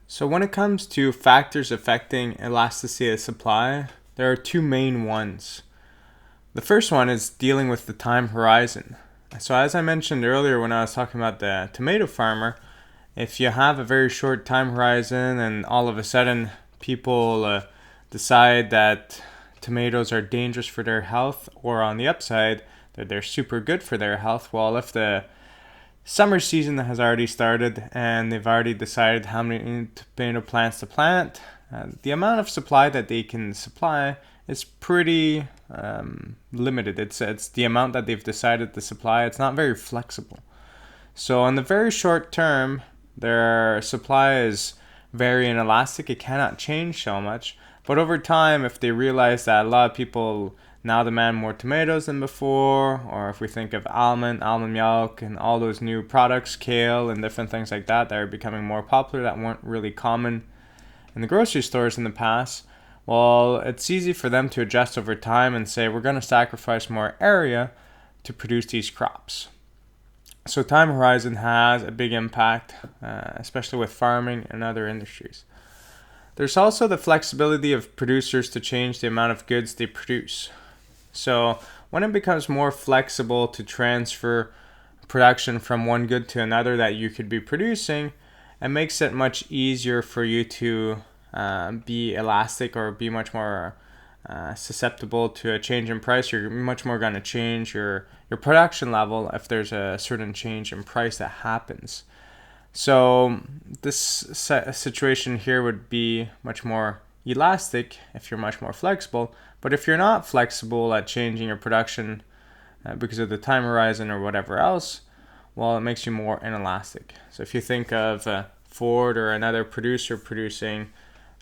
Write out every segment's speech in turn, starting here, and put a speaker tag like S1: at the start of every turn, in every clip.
S1: So when it comes to factors affecting elasticity of supply, there are two main ones. The first one is dealing with the time horizon. So as I mentioned earlier when I was talking about the tomato farmer, if you have a very short time horizon and all of a sudden people decide that tomatoes are dangerous for their health, or on the upside that they're super good for their health, well, if the summer season has already started and they've already decided how many tomato plants to plant, the amount of supply that they can supply is pretty limited. It's the amount that they've decided to supply. It's not very flexible. So in the very short term, their supply is very inelastic. It cannot change so much. But over time, if they realize that a lot of people now demand more tomatoes than before, or if we think of almond milk, and all those new products, kale and different things like that are becoming more popular that weren't really common in the grocery stores in the past, well, it's easy for them to adjust over time and say, we're going to sacrifice more area to produce these crops. So time horizon has a big impact, especially with farming and other industries. There's also the flexibility of producers to change the amount of goods they produce. So when it becomes more flexible to transfer production from one good to another that you could be producing, it makes it much easier for you to be elastic or be much more susceptible to a change in price. You're much more going to change your production level if there's a certain change in price that happens. So this situation here would be much more elastic if you're much more flexible. But if you're not flexible at changing your production because of the time horizon or whatever else, well, it makes you more inelastic. So if you think of Ford or another producer producing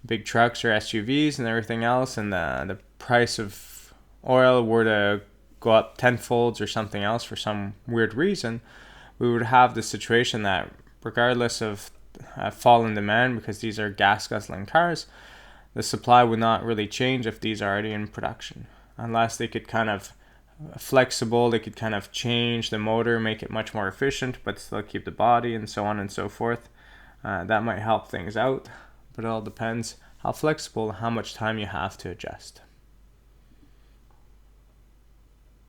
S1: big trucks or SUVs and everything else, and the price of oil were to go up tenfold or something else for some weird reason, we would have the situation that regardless of fall in demand, because these are gas guzzling cars, the supply would not really change if these are already in production, unless they could kind of flexible, they could kind of change the motor, make it much more efficient, but still keep the body and so on and so forth. That might help things out, but it all depends how flexible, how much time you have to adjust.